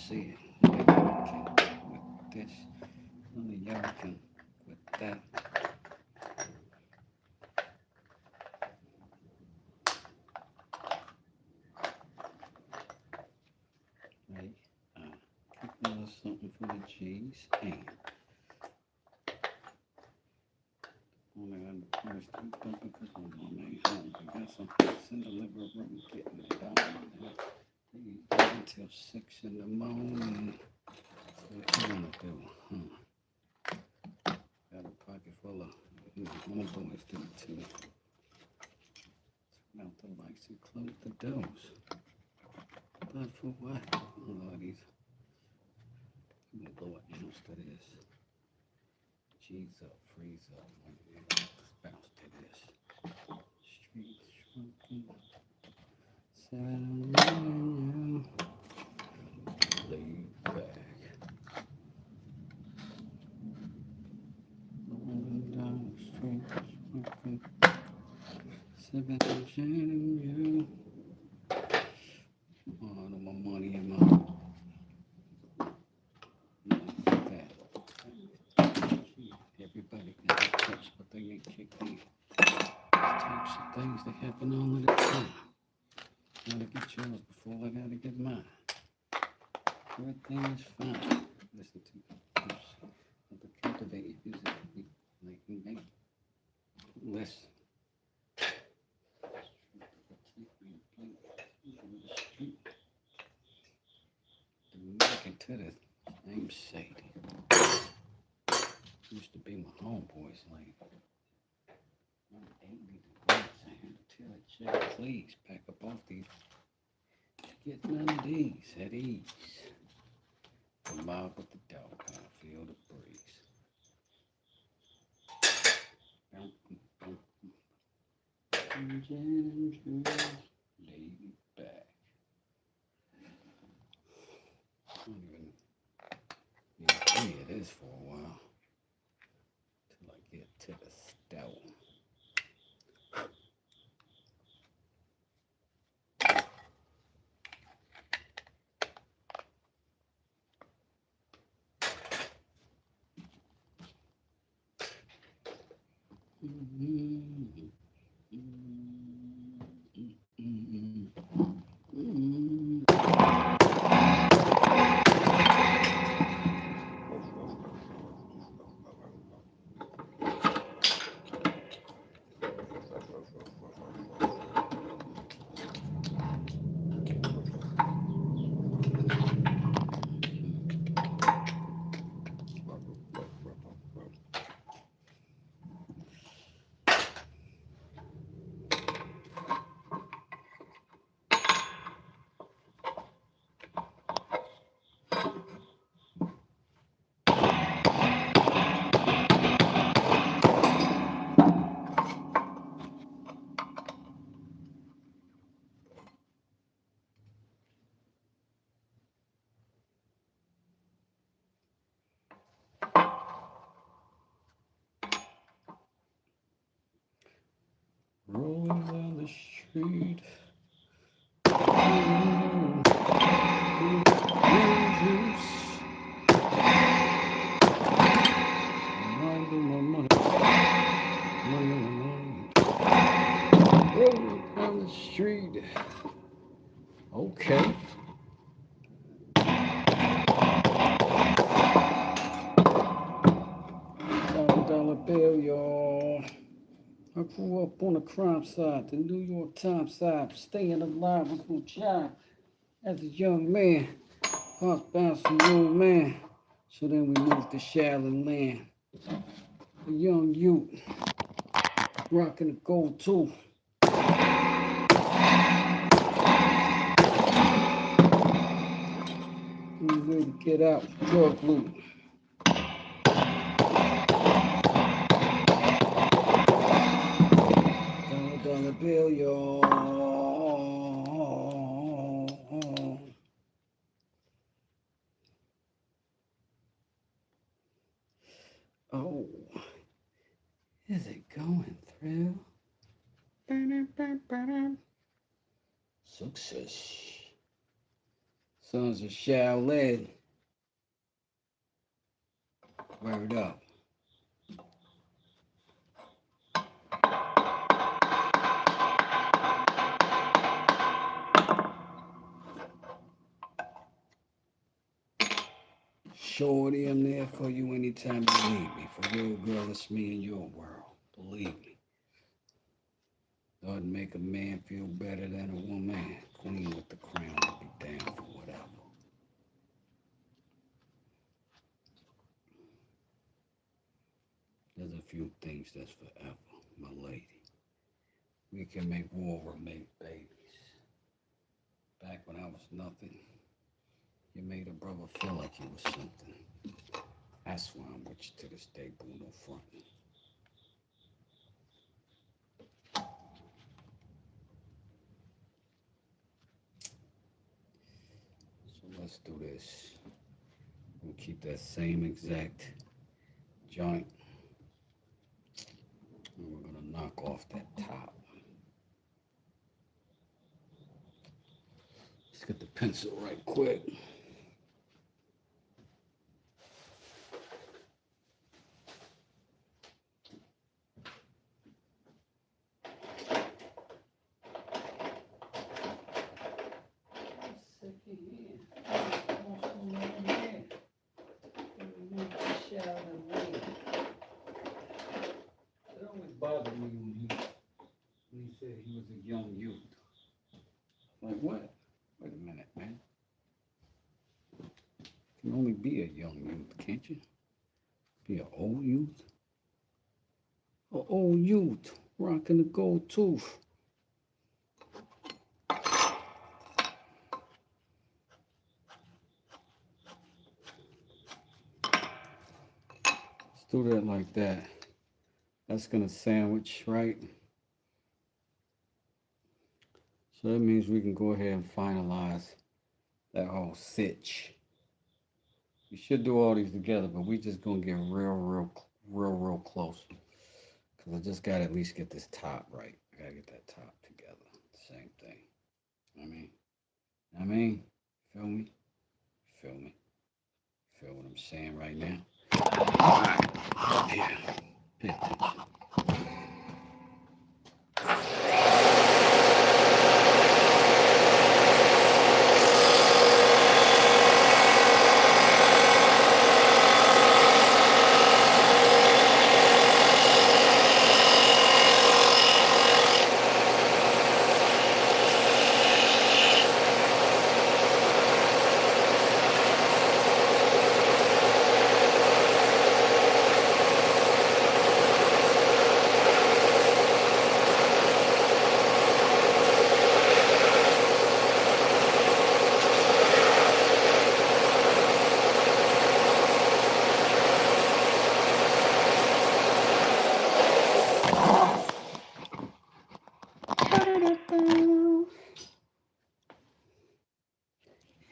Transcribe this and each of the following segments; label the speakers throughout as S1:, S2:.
S1: see it. Maybe y'all can with this. Only y'all can with that. Right? Keep a little something for the G's. And only got the price to bumping because my mom ain't home. I got some in the living room getting it down there. They eat until 6 in the morning. What you wanna do? Got a pocket full of, homeboys do it too. Turn out the lights and close the doors. But for what? Lord, these. I'm gonna blow an ounce to this. G's up, freeze up. Let's bounce to this. Street smoking. 7 laid back. Rolling down the street smoking. 7 you. All of my money in my. Everybody got a touch, but they ain't kicked in. Types of things that happen all of the time. Gotta get yours before I gotta get mine. Everything is fine. Listen to the cultivated music. Like we make less. American to the same Sadie. Used to be my homeboys like 180 degrees. I had to tell a chick, please pack up off these. Get none of these at ease. The mob with the dog, I feel the breeze. Laid back. I don't even hear this for a while till I get to the stove. Rolling down the street. Rolling down the street. Okay. $1 bill, y'all. I grew up on the crime side, the New York Times side, staying alive was no child. As a young man, hearts bouncing old man. So then we moved to Shaolin Land. A young youth, rocking the gold too. We ready to get out, drug loot. $1 bill, y'all. Oh, is it going through? Success. Sons of Shaolin. Word up. Shorty, I'm there for you anytime you need me. For real, girl, it's me in your world. Believe me. Doesn't make a man feel better than a woman. Queen with the crown, I'll be down for whatever. There's a few things that's forever, my lady. We can make war or make babies. Back when I was nothing, you made a brother feel like he was something. That's why I'm with you to this day, boo, no frontin'. So let's do this. We'll keep that same exact joint. And we're gonna knock off that top. Let's get the pencil right quick. It always bothered me when he said he was a young youth. Like what? Wait a minute, man. You can only be a young youth, can't you? Be an old youth? An old youth rocking the gold tooth. Let's do that like that. That's gonna sandwich, right? So that means we can go ahead and finalize that whole sitch. We should do all these together, but we just gonna get real close. Cause I just gotta at least get this top right. I gotta get that top together. Same thing. I mean, feel me? Feel me? Feel what I'm saying right now? All right. Yeah. Pay attention.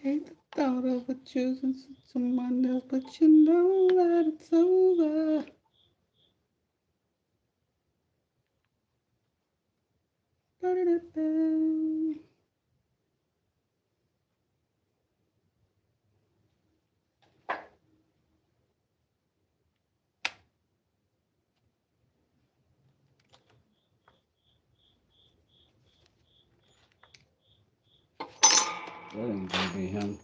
S1: Hate the thought of choosing someone else, but you know that it's over. That ain't gonna be him.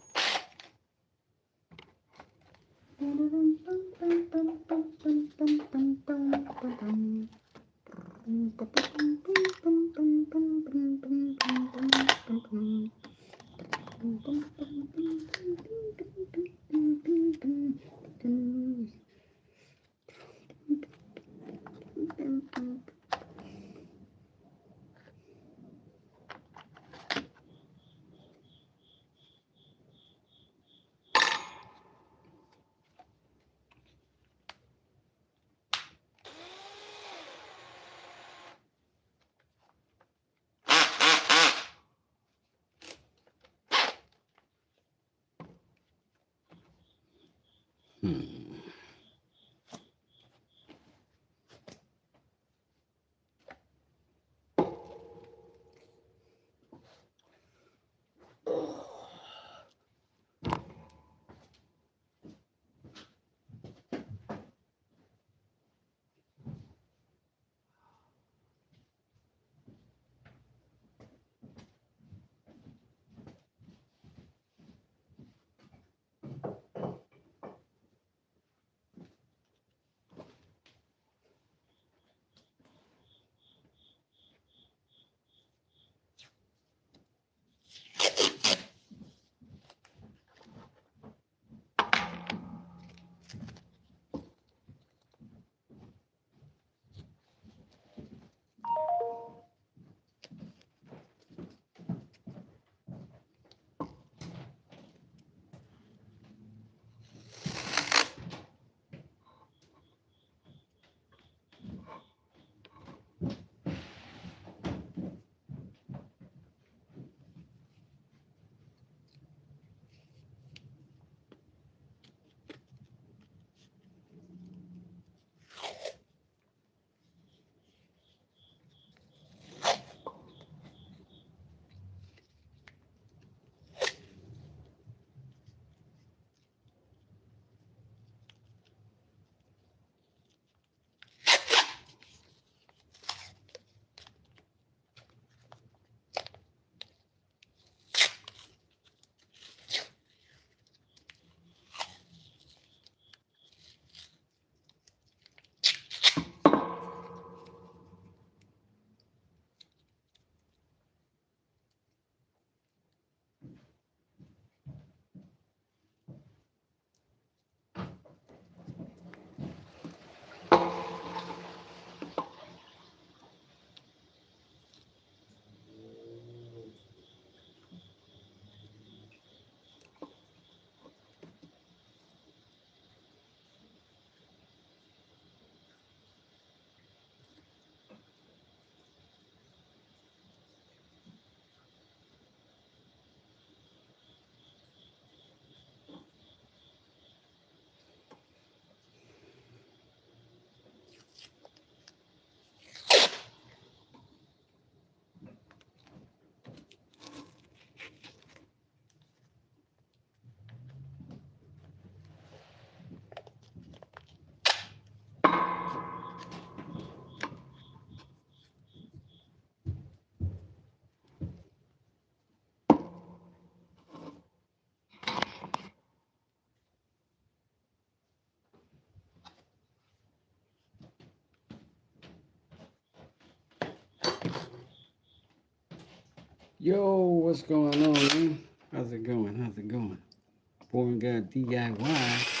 S1: Yo, what's going on, man? How's it going? How's it going? Born Guy DIY.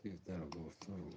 S1: See if that'll go through.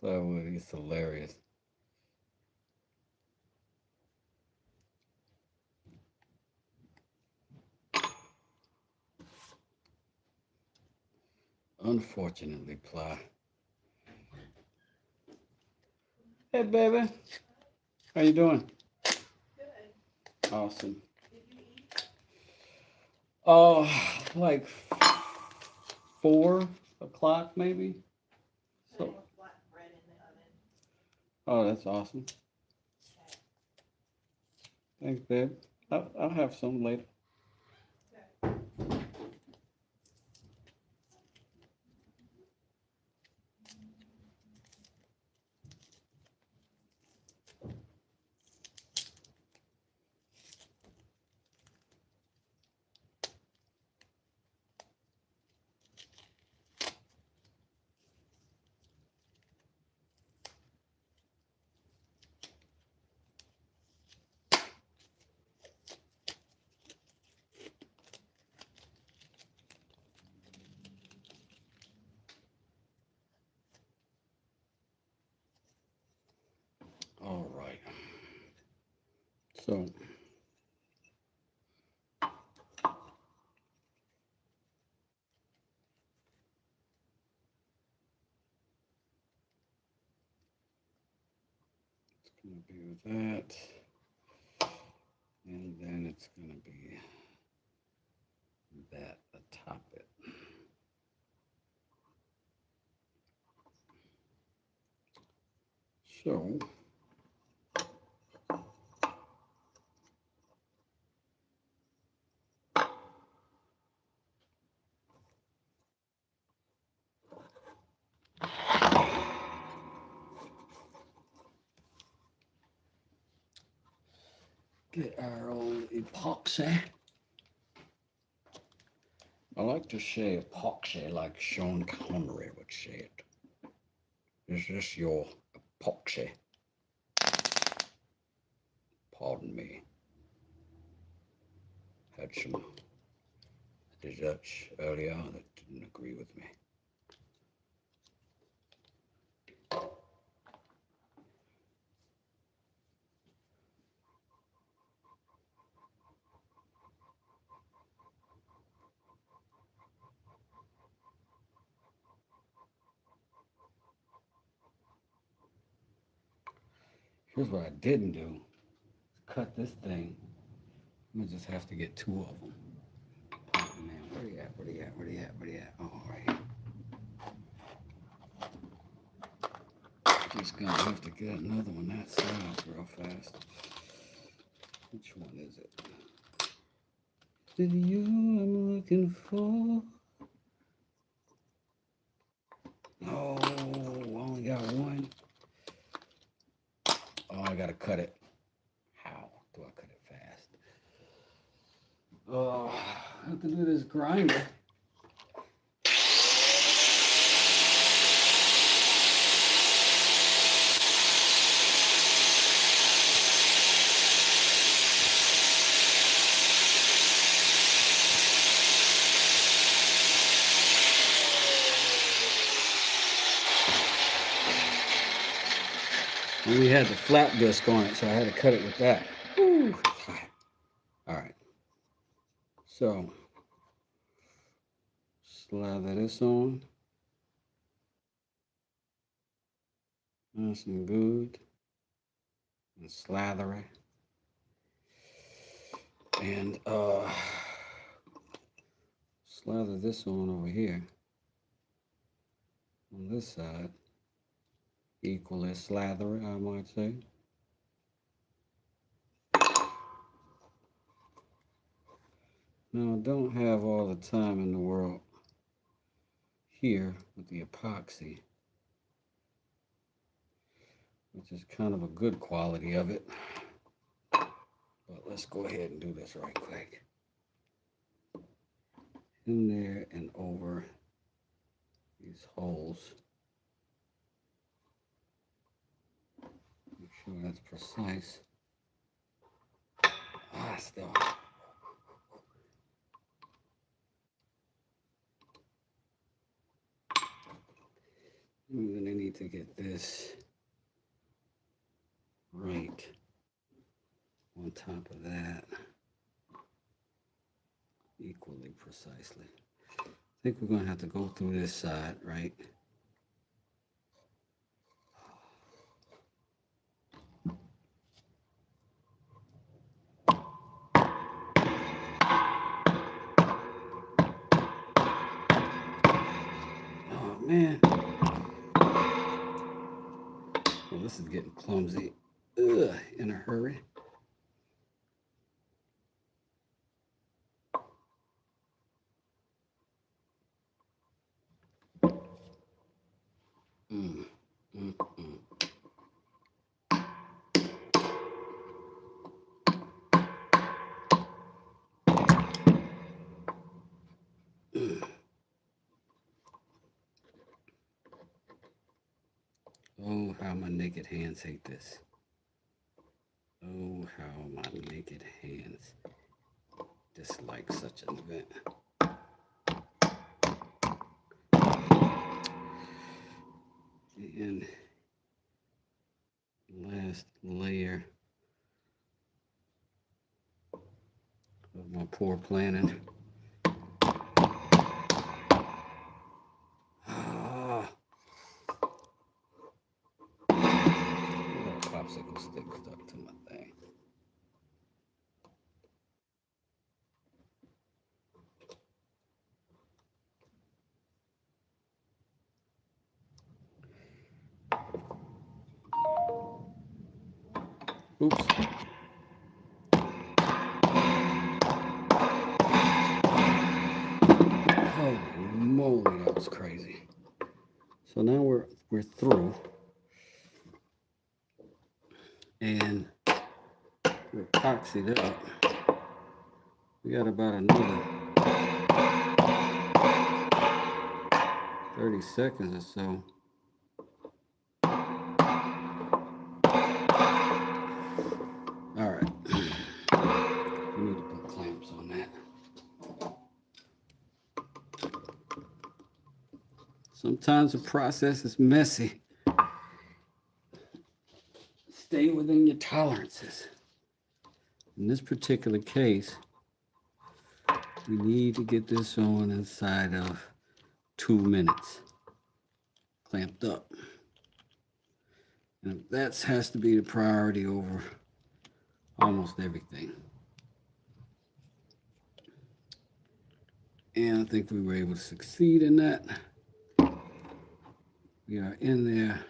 S1: Plywood, he's hilarious. Unfortunately, Ply. Hey, baby. How you doing? Good. Awesome. Like 4 o'clock maybe. So. Oh, that's awesome. Thanks, babe. I'll have some later. All right. So. It's going to be with that. And then it's going to be that atop it. So. Get our old epoxy. I like to say epoxy like Sean Connery would say it. Is this your epoxy? Pardon me. Had some desserts earlier that didn't agree with me. Here's what I didn't do. Cut this thing. I'm gonna just have to get 2 of them. Oh, man, where he at? Where he at? Where he at? Where he at? Oh, right here. Just gonna have to get another one that size real fast. Which one is it? Is it you I'm looking for? Oh, I only got one. Oh, I gotta cut it. How do I cut it fast? Oh, I have to do this grinder. And we had the flap disc on it, so I had to cut it with that. Ooh, hot. All right. So, slather this on. Nice and good. And slather it. And slather this on over here. On this side. Equally slather it, I might say. Now, I don't have all the time in the world here with the epoxy, which is kind of a good quality of it. But let's go ahead and do this right quick. In there and over these holes. Make sure that's precise. Still. I'm gonna need to get this right on top of that equally precisely. I think we're gonna have to go through this side, right? Oh man. Well, this is getting clumsy. Ugh, in a hurry. Oh, how my naked hands hate this. Oh, how my naked hands dislike such an event. And last layer of my poor planning. Popsicle stick stuck to my thing. Oops. Holy moly, that was crazy. So now we're through. And we're epoxied up. We got about another 30 seconds or so. All right. We need to put clamps on that. Sometimes the process is messy. Stay within your tolerances. In this particular case, we need to get this on inside of 2 minutes, clamped up. And that has to be the priority over almost everything. And I think we were able to succeed in that. We are in there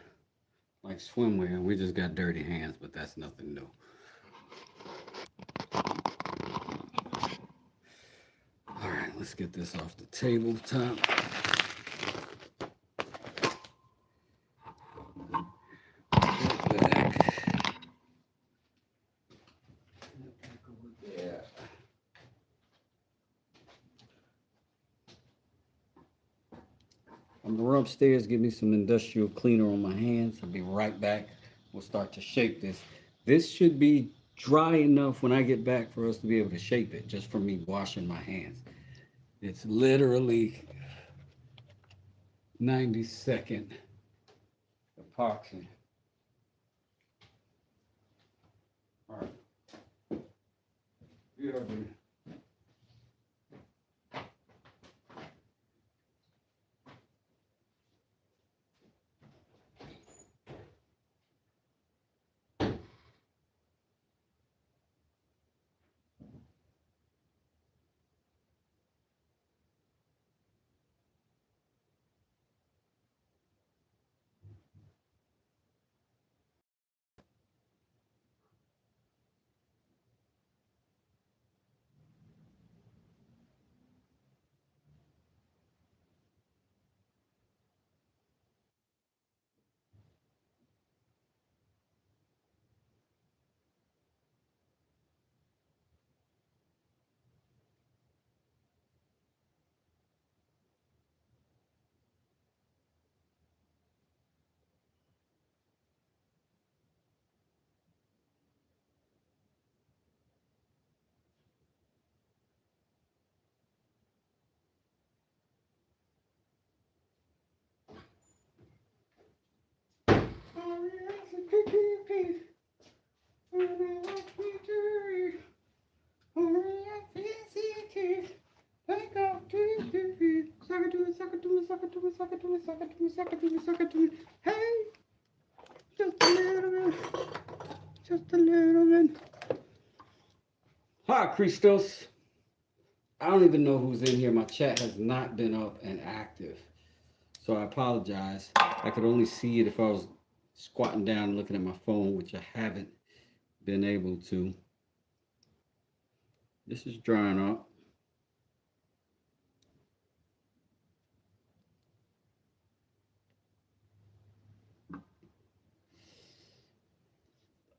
S1: like swimwear. We just got dirty hands, but that's nothing new. All right, let's get this off the tabletop. I'm gonna run upstairs, give me some industrial cleaner on my hands. I'll be right back. We'll start to shape this. This should be dry enough when I get back for us to be able to shape it, just from me washing my hands. It's literally 90-second epoxy. All right. BRB. Hey, just a little bit, just a little bit. Hi, Christos. I don't even know who's in here. My chat has not been up and active, so I apologize. I could only see it if I was squatting down and looking at my phone, which I haven't been able to. This is drying up.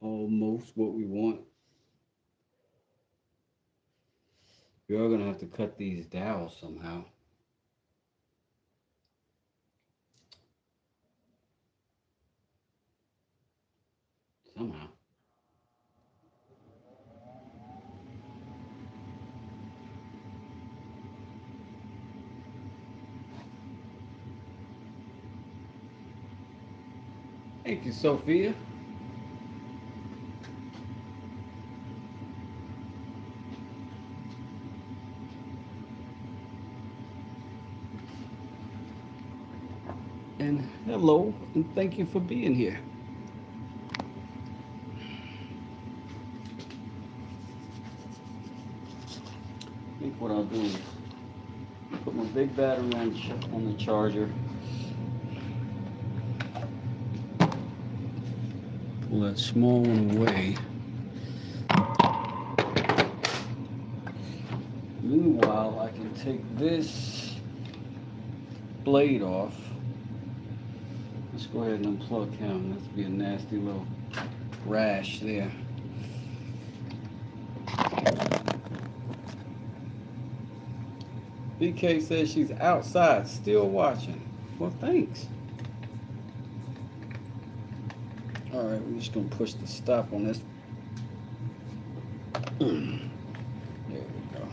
S1: Almost what we want. We are gonna have to cut these dowels somehow. Somehow. Thank you, Sophia. And hello, and thank you for being here. I think what I'll do is put my big battery on the charger. Pull that small one away. Meanwhile, I can take this blade off. Let's go ahead and unplug him. That's be a nasty little rash there. BK says she's outside still watching. Well, thanks. All right, we're just gonna push the stop on this. There we go.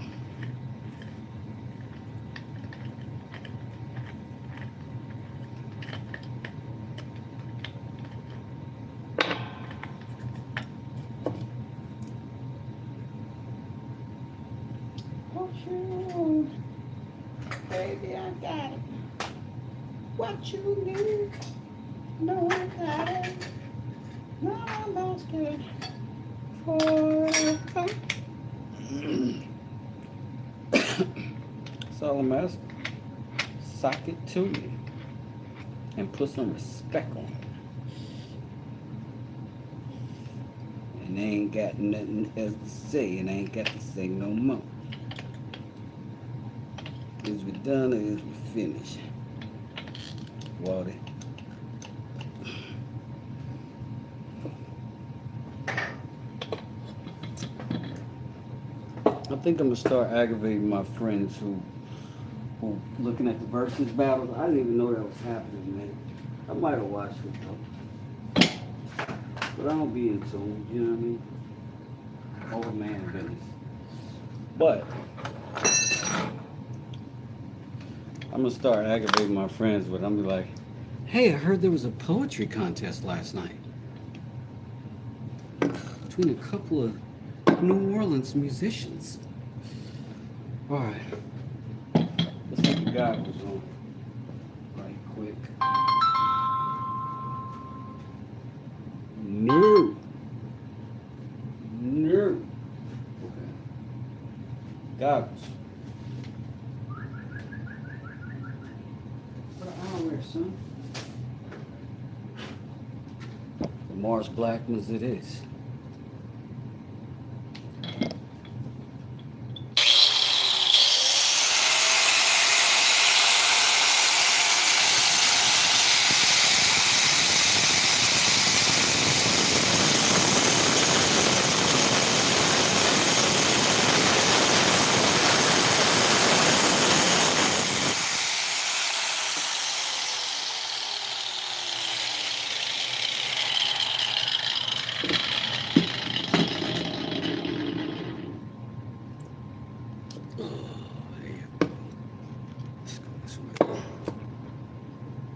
S1: What you want? Baby, I got it. What you need? No, I got it. No, I'm not scared. That's all I'm asking. Sock it to me and put some respect on it. and they ain't got nothing else to say, and I ain't got to say no more. Is we done or is we finished? Walter. I think I'm gonna start aggravating my friends who looking at the versus battles. I didn't even know that was happening, man. I might have watched it though, but I don't be in tune. You know what I mean? Old man business. But I'm gonna start aggravating my friends with. I'm gonna be like, "Hey, I heard there was a poetry contest last night between a couple of New Orleans musicians." All right, let's see the guy was on right quick. No. No. Okay. Goggles. What an eyewear, son. The Mars Blackmans it is.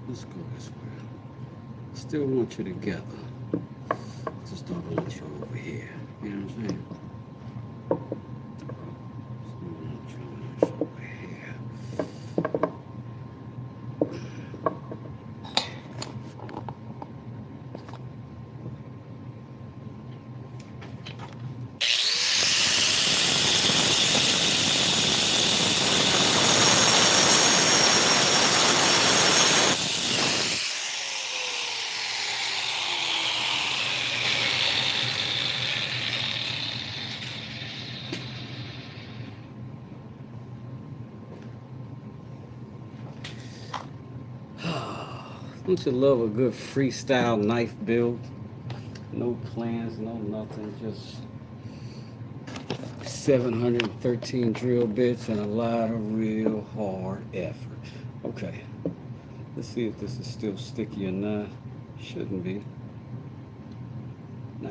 S1: Let's go this way. Still want you together. Just don't want you over here. You know what I'm saying? Still want you over here. Don't you love a good freestyle knife build? No plans, no nothing, just 713 drill bits and a lot of real hard effort. Okay, let's see if this is still sticky or not. Shouldn't be. Nah.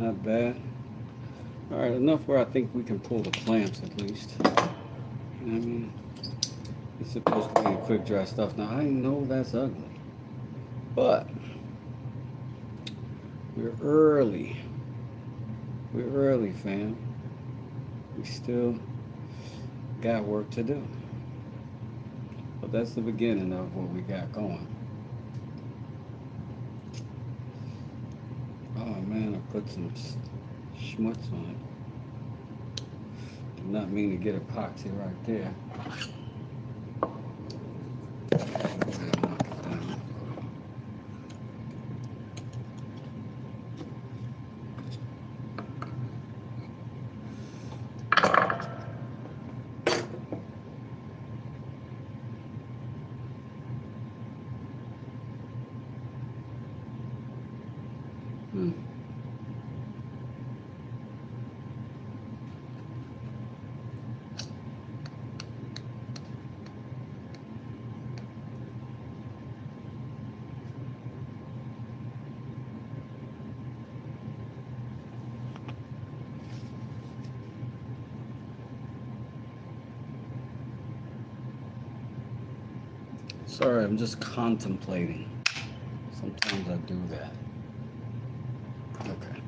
S1: Not bad. All right, enough where I think we can pull the clamps at least. You know what I mean? It's supposed to be a quick dry stuff. Now I know that's ugly, but we're early. We're early, fam. We still got work to do. But that's the beginning of what we got going. Oh man, I put some schmutz on it. Did not mean to get epoxy right there. Sorry, I'm just contemplating. Sometimes I do that. Okay.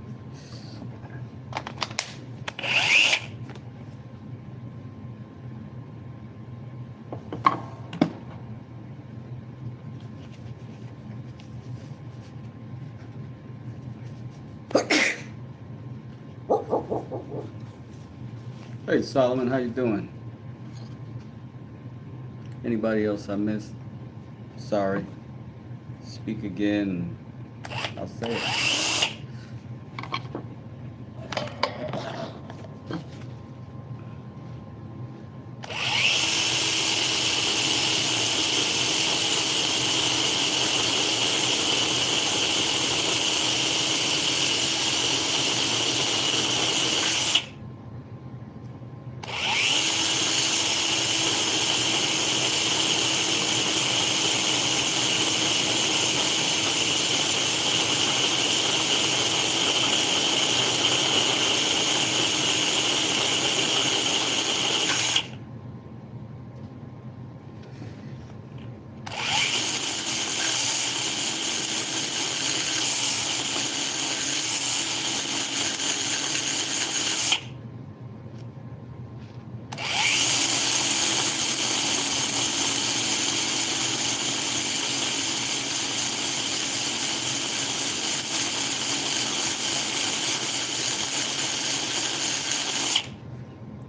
S1: Hey Solomon, how you doing? Anybody else I missed? Sorry. speak again, I'll say it.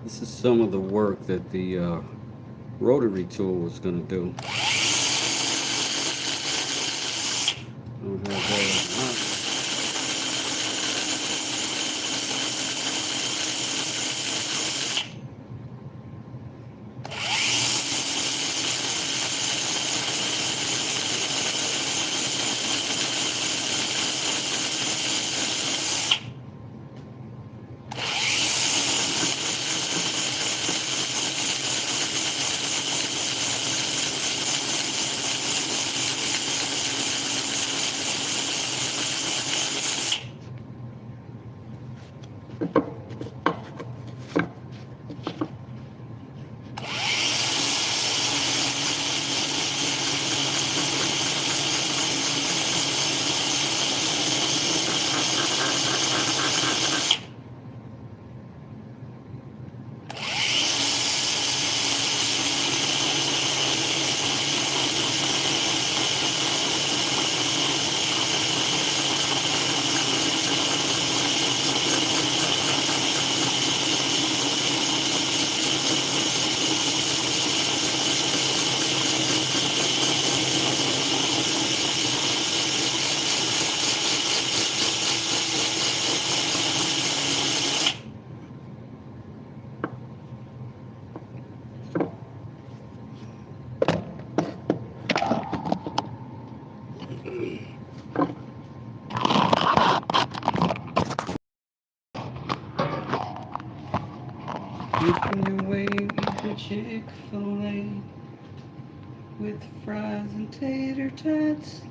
S1: This is some of the work that the rotary tool was going to do. Don't have that. Making your way eating Chick-fil-A with fries and tater tots.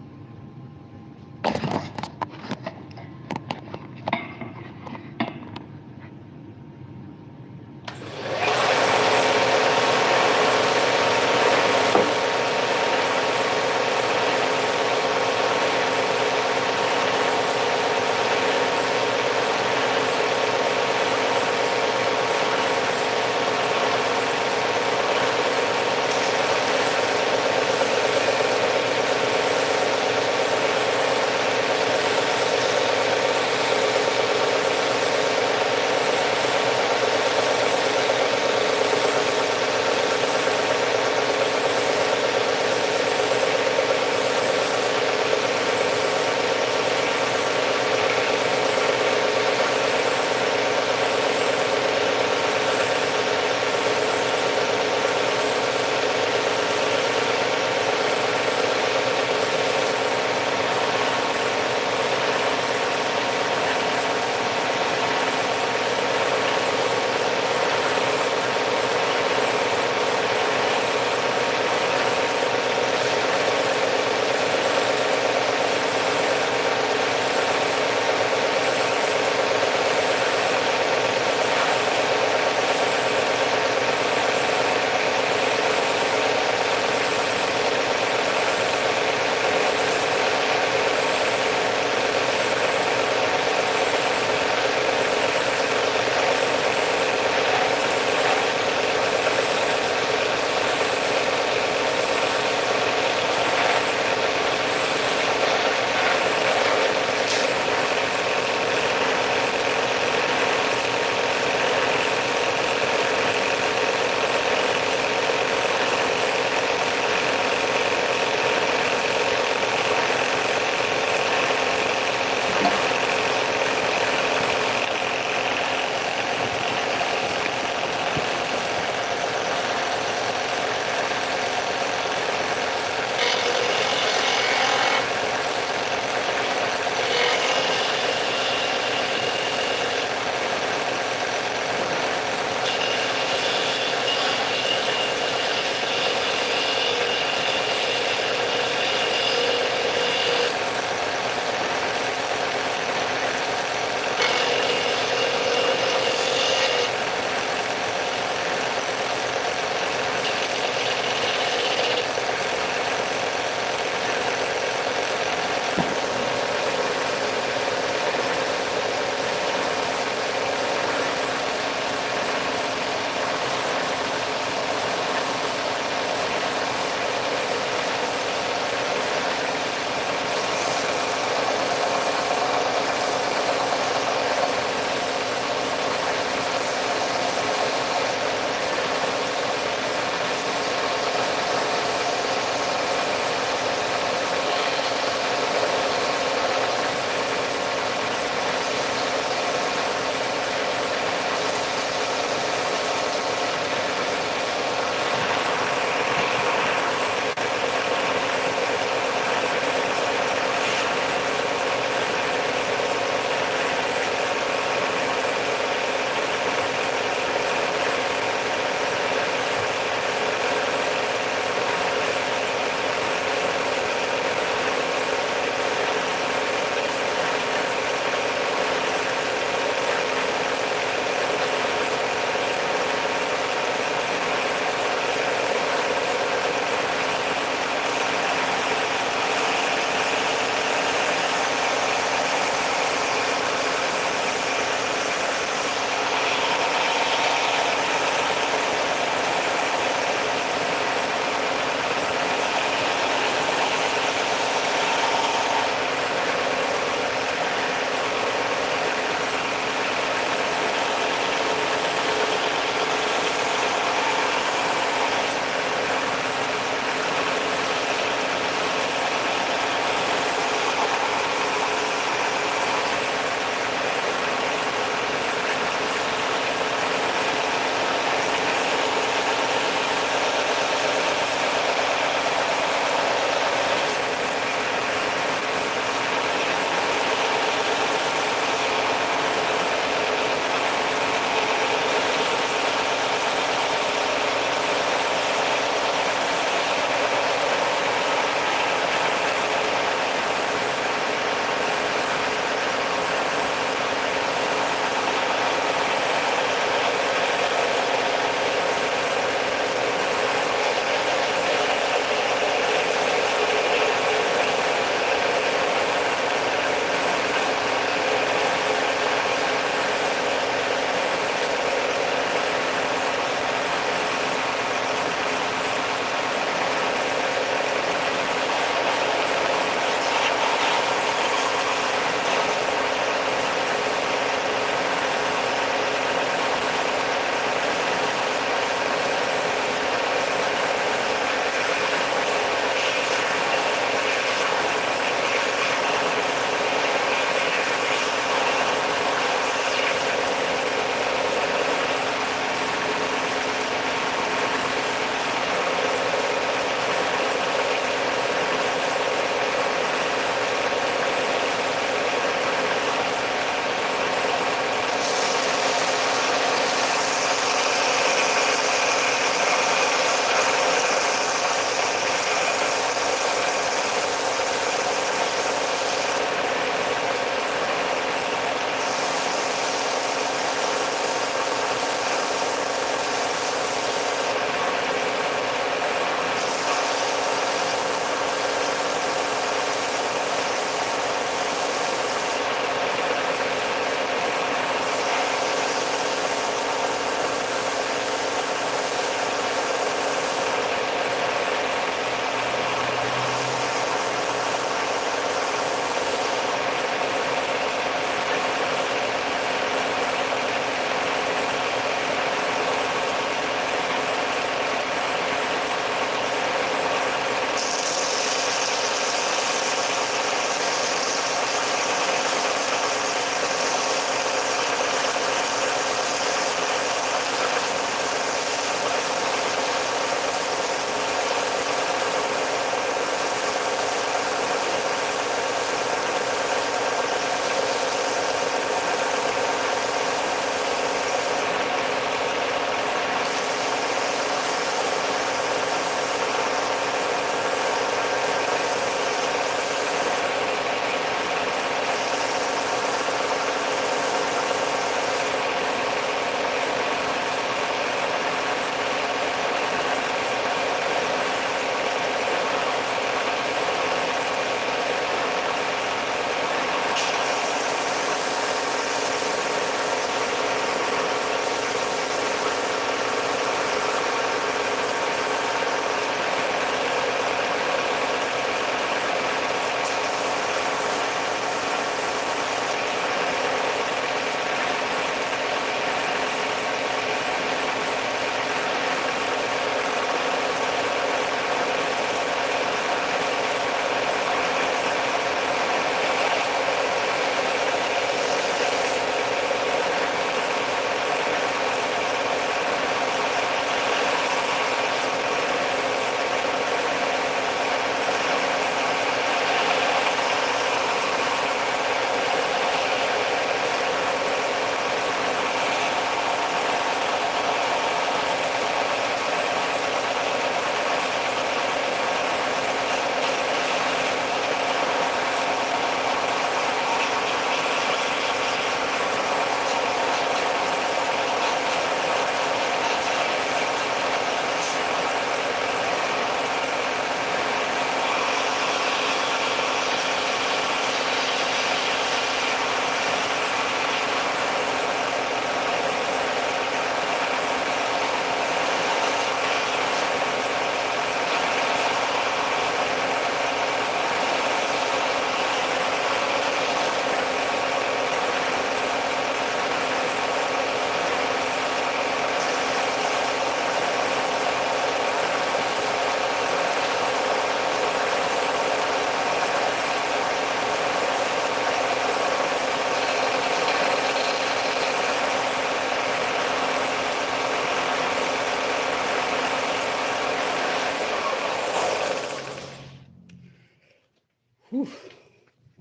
S1: Whew.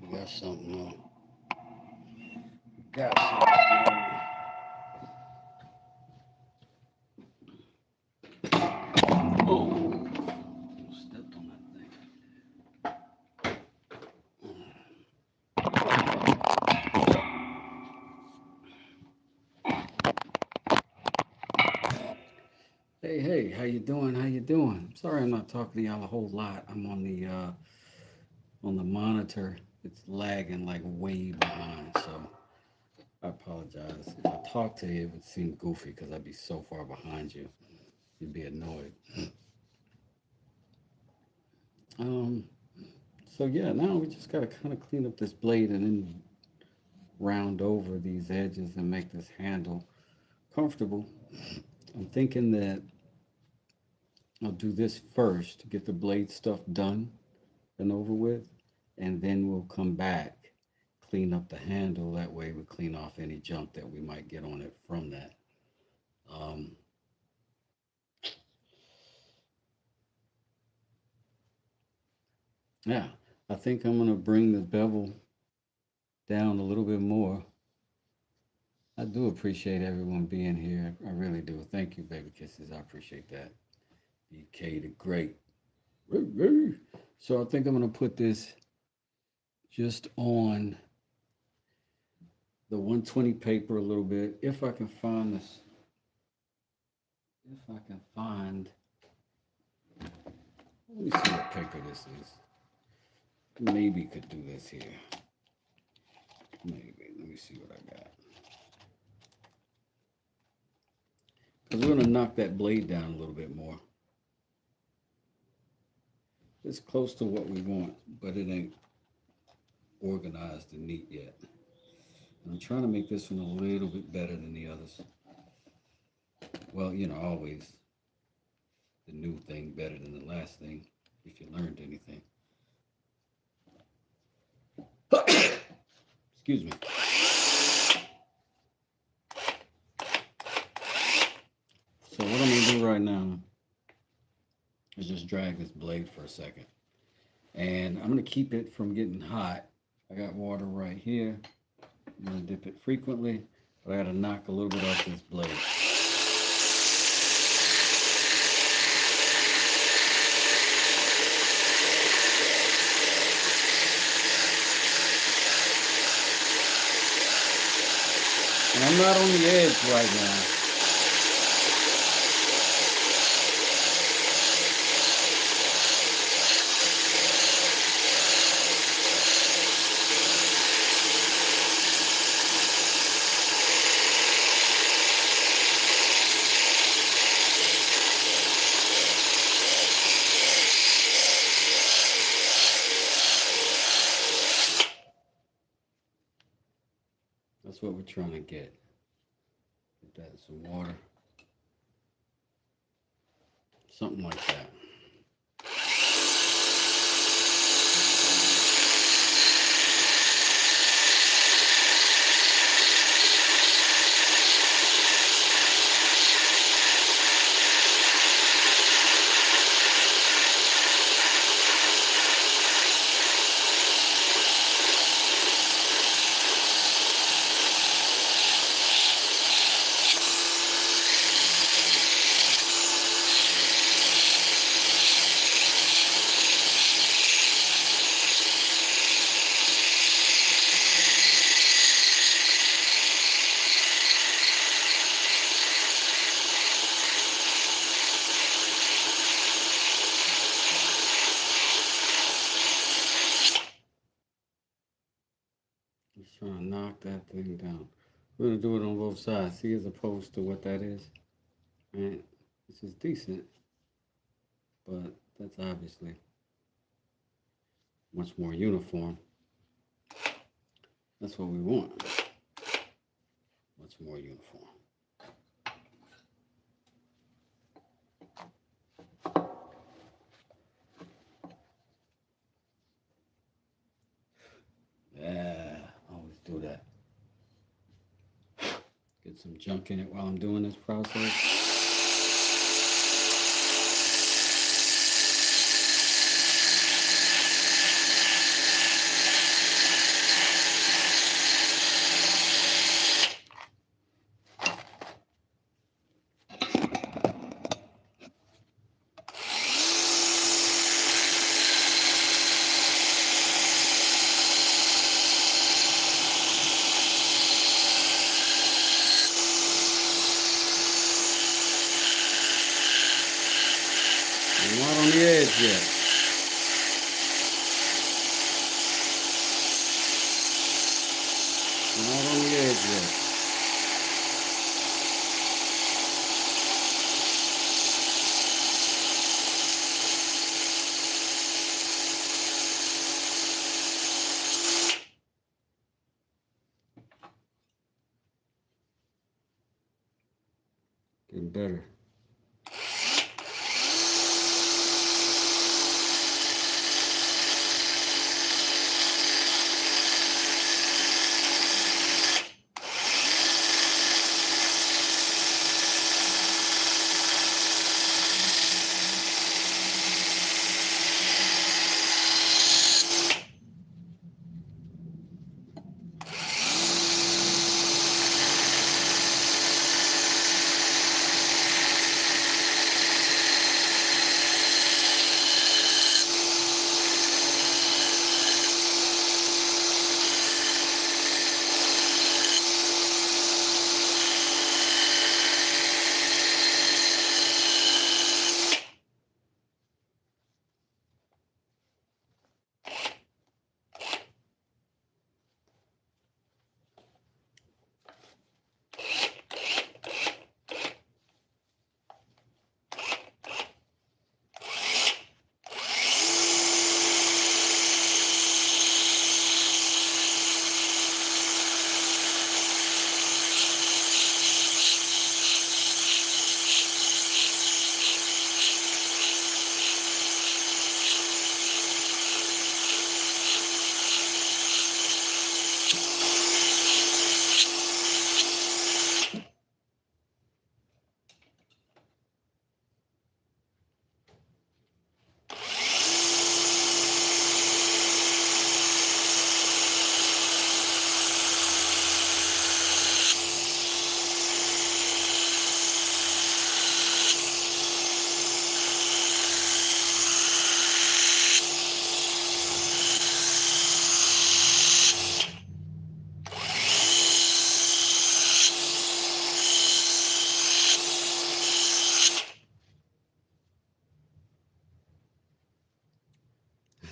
S1: We got something on. Got something on. Oh, stepped on that thing. Hey, how you doing? How you doing? Sorry I'm not talking to y'all a whole lot. I'm on the monitor. It's lagging like way behind, so I apologize. If I talk to you, it would seem goofy because I'd be so far behind you. You'd be annoyed. Um, so yeah, now we just gotta kind of clean up this blade and then round over these edges and make this handle comfortable. I'm thinking that I'll do this first to get the blade stuff done and over with, and then we'll come back, clean up the handle. That way we clean off any junk that we might get on it from that. Um, yeah, I think I'm gonna bring the bevel down a little bit more. I do appreciate everyone being here. I really do. Thank you, baby kisses. I appreciate that. BK the Great. So I think I'm gonna put this just on the 120 paper a little bit. If I can find this, if I can find, let me see what paper this is. Maybe could do this here. Maybe. Let me see what I got. Because we're going to knock that blade down a little bit more. It's close to what we want, but it ain't organized and neat yet. And I'm trying to make this one a little bit better than the others. Well, you know, always the new thing better than the last thing, if you learned anything. Excuse me. So what I'm going to do right now is just drag this blade for a second. And I'm going to keep it from getting hot. I got water right here. I'm going to dip it frequently, but I got to knock a little bit off this blade. And I'm not on the edge right now. That's what we're trying to get. Get that in some water. Something like that. Just trying to knock that thing down. We're going to do it on both sides. See, as opposed to what that is. Right? This is decent, but that's obviously much more uniform. That's what we want. Much more uniform. Yeah, always do that. Get some junk in it while I'm doing this process. edge yet. Not on the edge yet. Getting better.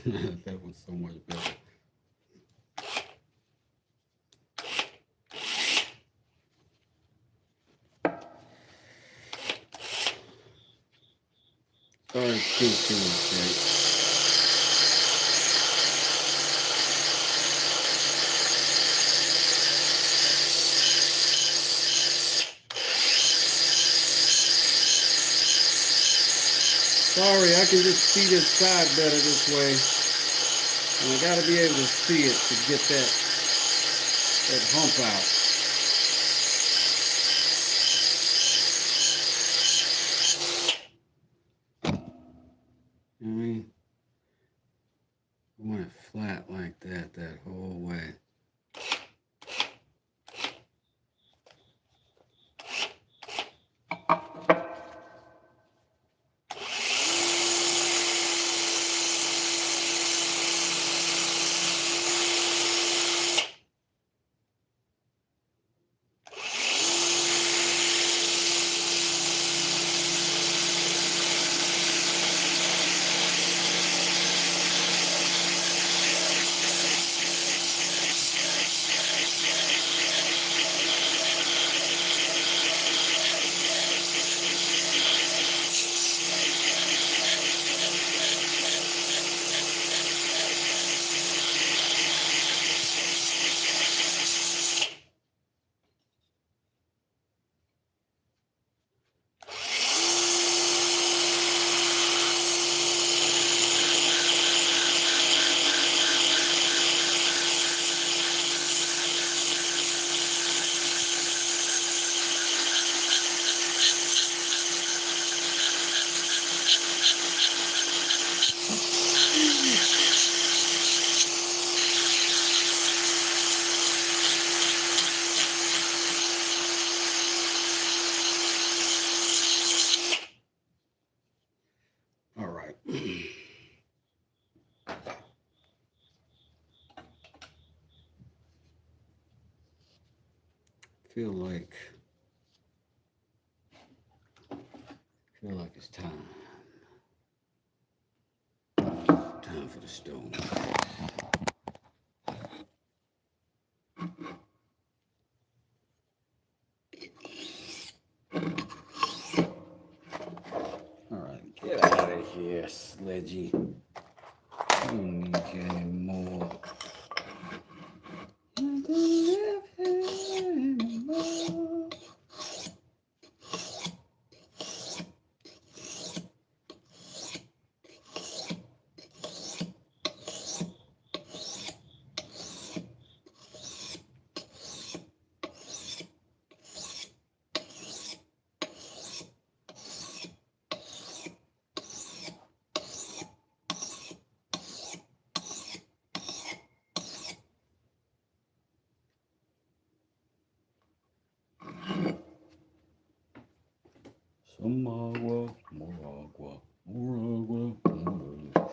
S1: That was so much better. Sorry, it's too much, right? Sorry, I can just see this side better this way. And I gotta be able to see it to get that hump out. I mean, I want it flat like that whole way. All right. Feel like it's time. Time for the stone. Alright, get out of here, Sledgy. I don't need you anymore. I don't live here anymore. Some agua, more agua, more agua, more agua.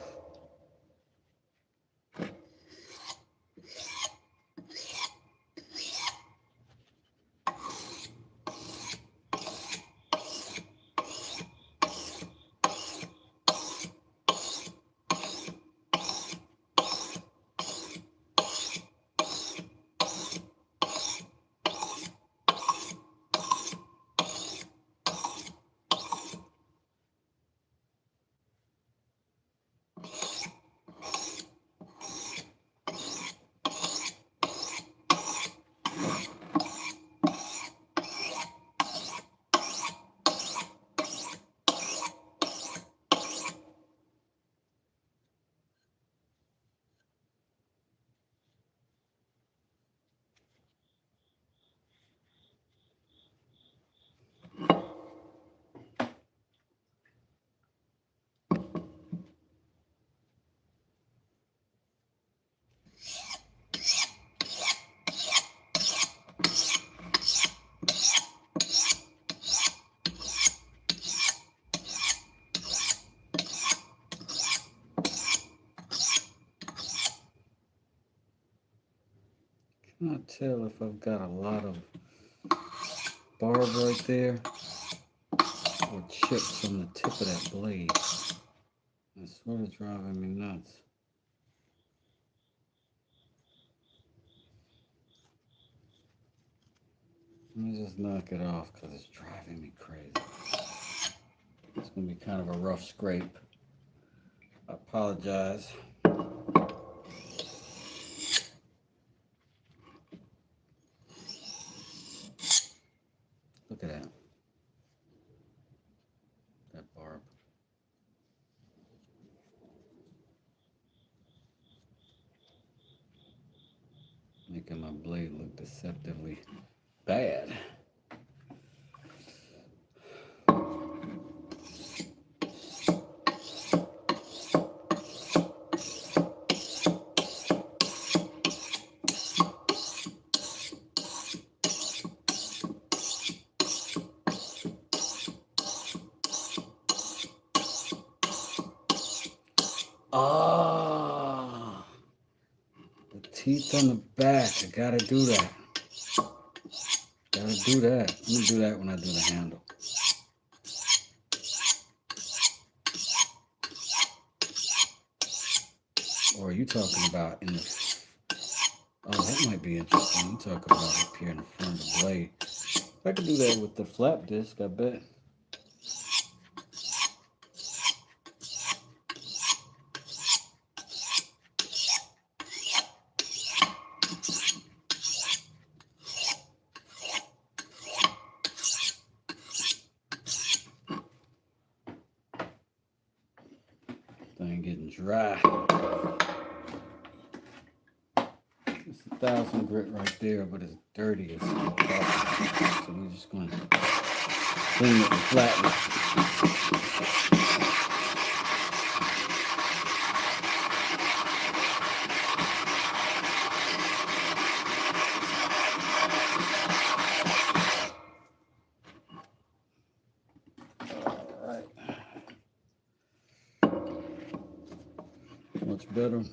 S1: Can't tell if I've got a lot of barb right there or chips on the tip of that blade. That's sort of driving me nuts. Let me just knock it off because it's driving me crazy. It's going to be kind of a rough scrape. I apologize. Look at that. That barb. Making my blade look deceptively bad. Ah, the teeth on the back. I gotta do that. Gotta do that. I'm gonna do that when I do the handle. Or are you talking about in the... Oh, that might be interesting. You talk about up here in the front of the blade. I could do that with the flap disc, I bet. Thing getting dry. It's 1,000 grit right there, but it's dirty as fuck. So we're just going to clean it and flatten it. Much better.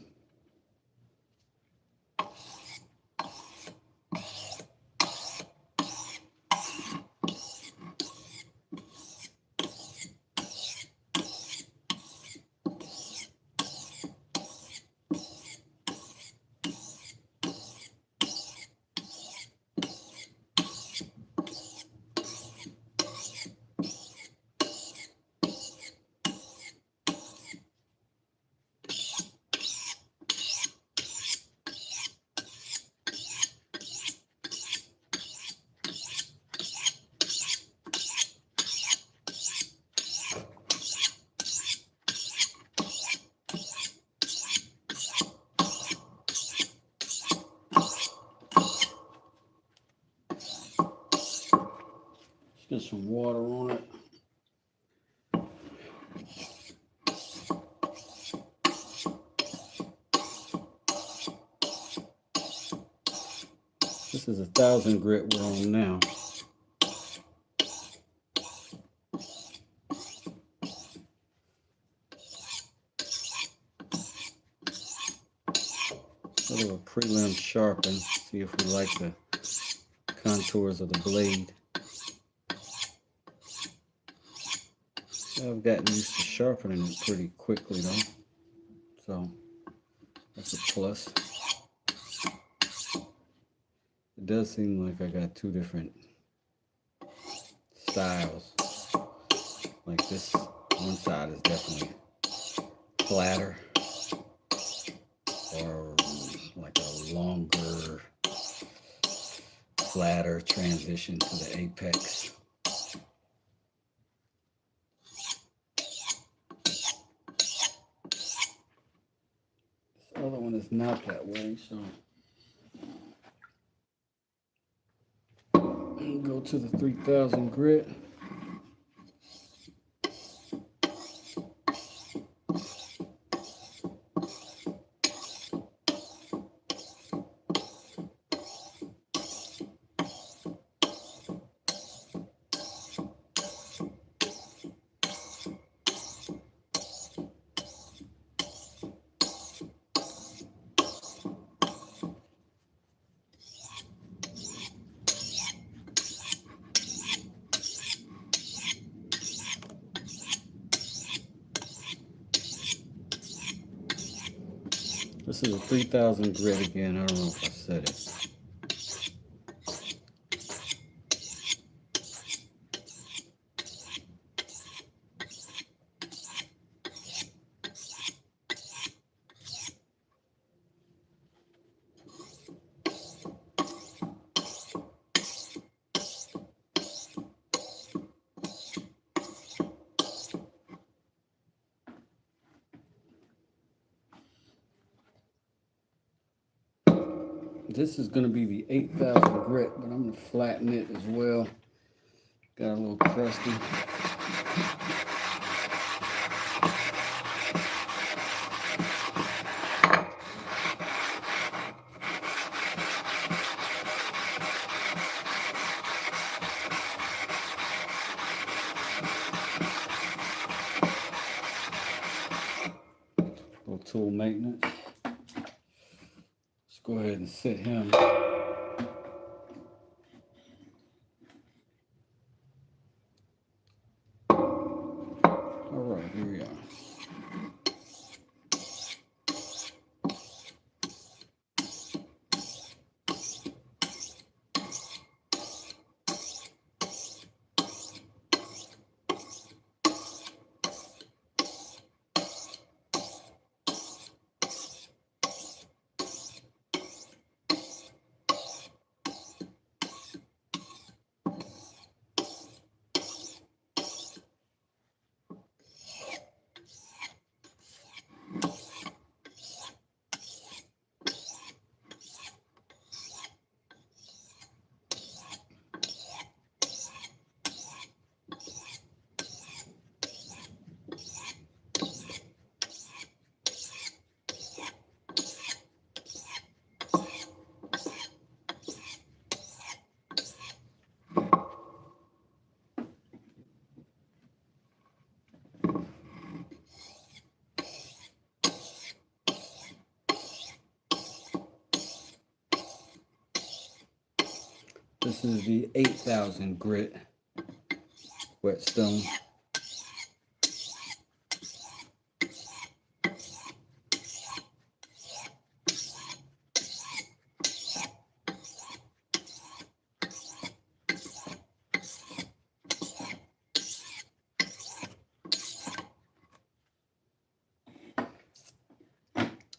S1: Put some water on it. This is 1,000 grit we're on now. Sort of a prelim sharpen, see if we like the contours of the blade. I've gotten used to sharpening it pretty quickly though, so that's a plus. It does seem like I got two different styles. Like this one side is definitely flatter, or like a longer, flatter transition to the apex. This other one is not that way, so go to the 3,000 grit. This is a 3,000 grit again. I don't know if I said it. This is going to be the 8,000 grit, but I'm going to flatten it as well. Got a little crusty. Little tool maintenance. Let's go ahead and set him. All right, here we are. This is the 8,000 grit whetstone.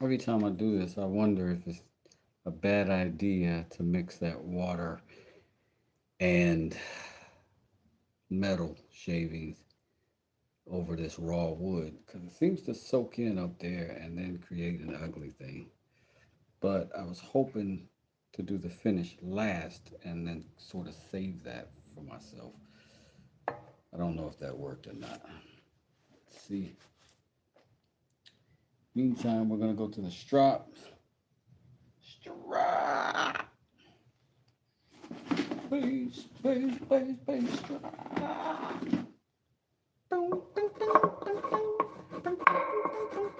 S1: Every time I do this, I wonder if it's a bad idea to mix that water and metal shavings over this raw wood, because it seems to soak in up there and then create an ugly thing. But I was hoping to do the finish last and then sort of save that for myself. I don't know if that worked or not. Let's see. Meantime, we're gonna go to the strop. Strop. Bass, bass, bass, bass, strop. Boom, boom, boom, boom, boom, boom, boom, boom.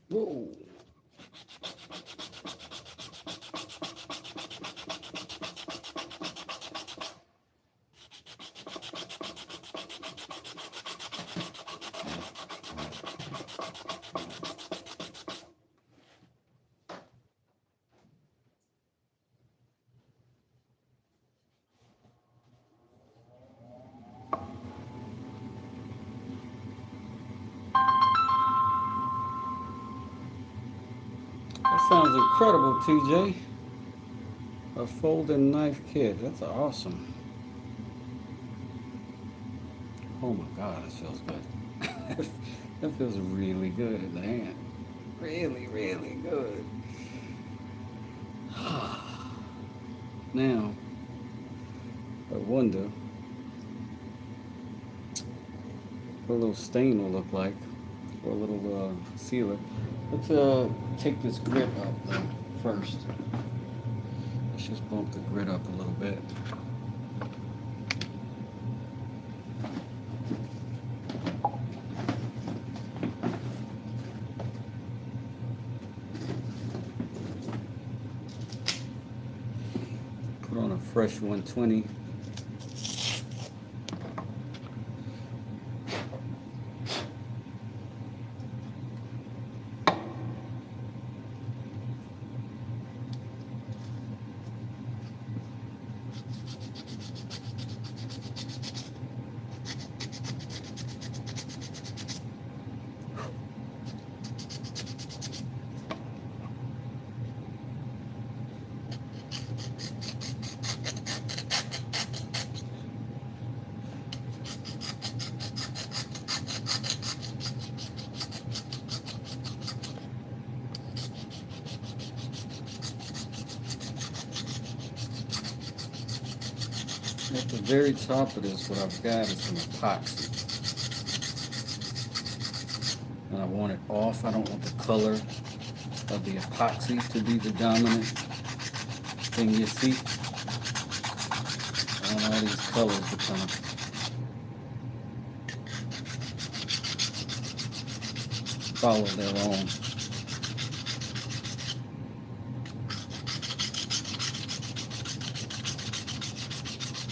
S1: Whoa. That sounds incredible, TJ. A folding knife kit. That's awesome. Oh my God, this feels good. That feels really good in the hand. Really, really good. Now, I wonder what a little stain will look like, or a little sealer. Let's take this grit up though first. Let's just bump the grit up a little bit. Put on a fresh 120. At the very top of this, what I've got is some epoxy. And I want it off. I don't want the color of the epoxy to be the dominant thing you see. I want all these colors to kind of follow their own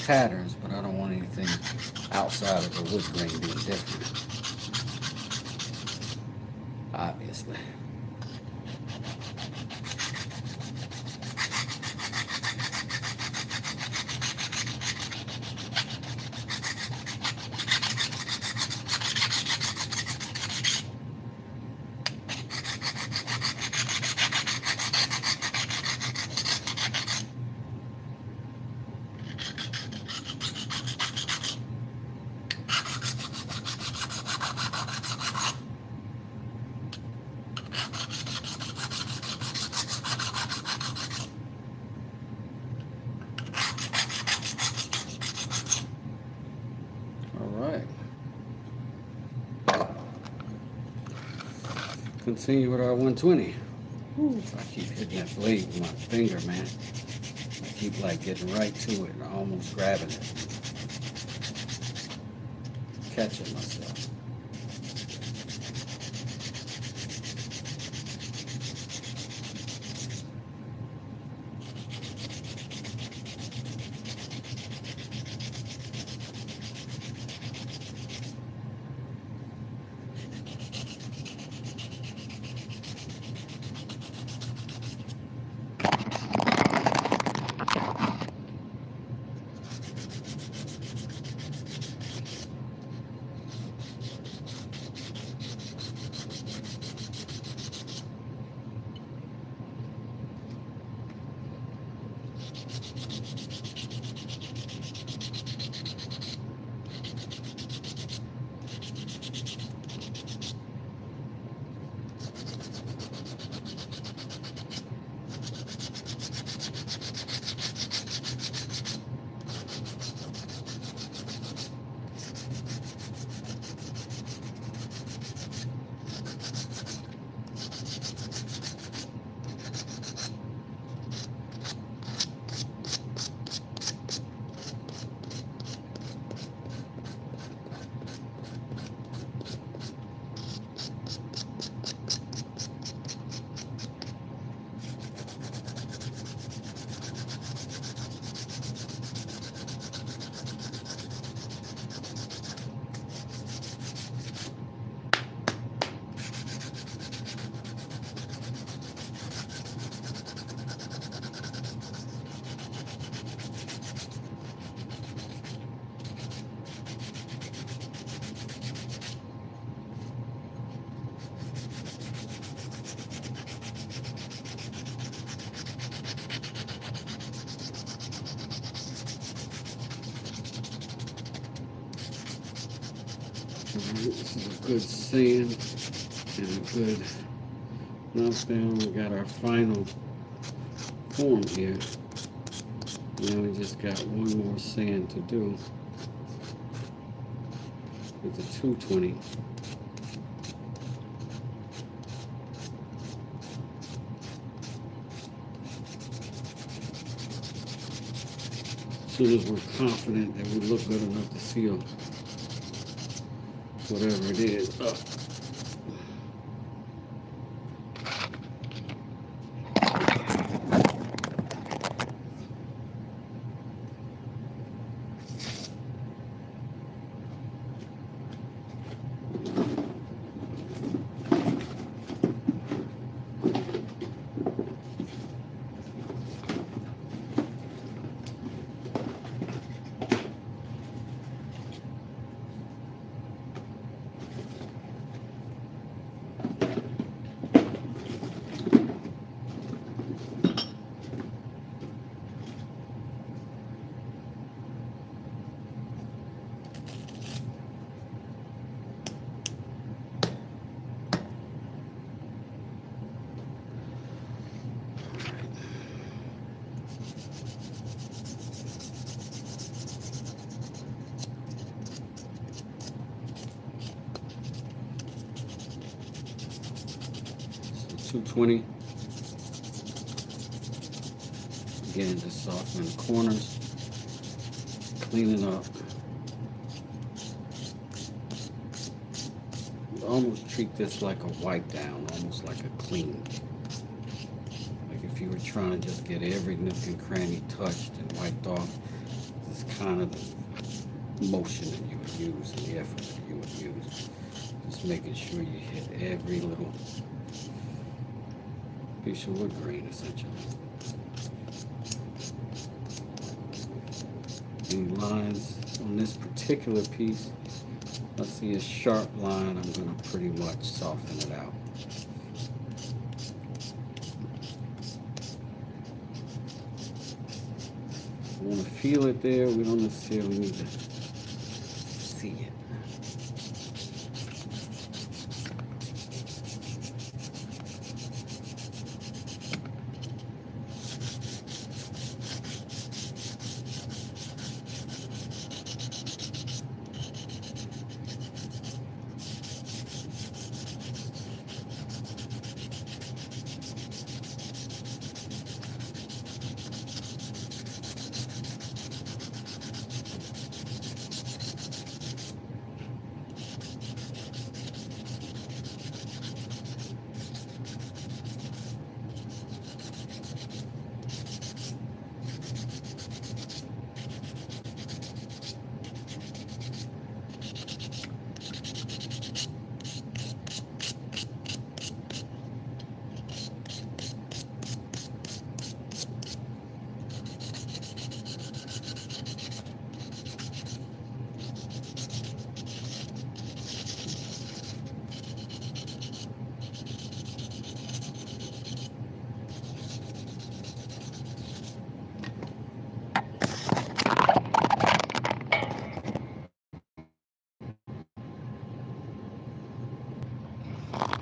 S1: patterns, but I don't want anything outside of the wood grain being different. obviously. All right. Continue with our 120. Whew, I keep hitting that blade with my finger, man. I keep like getting right to it and almost grabbing it. Catching myself. This is a good sand and a good knockdown. We got our final form here. Now we just got one more sand to do with the 220. As soon as we're confident that we look good enough to seal whatever it is up. So 220. Again, just softening the corners, cleaning up. Almost treat this like a wipe down, almost like a clean. Like if you were trying to just get every nook and cranny touched and wiped off, this is kind of the motion that you would use and the effort that you would use. Just Just making sure you hit every little piece of wood grain, essentially. Any lines on this particular piece, I see a sharp line, I'm going to pretty much soften it out. We want to feel it there, we don't necessarily need to see it.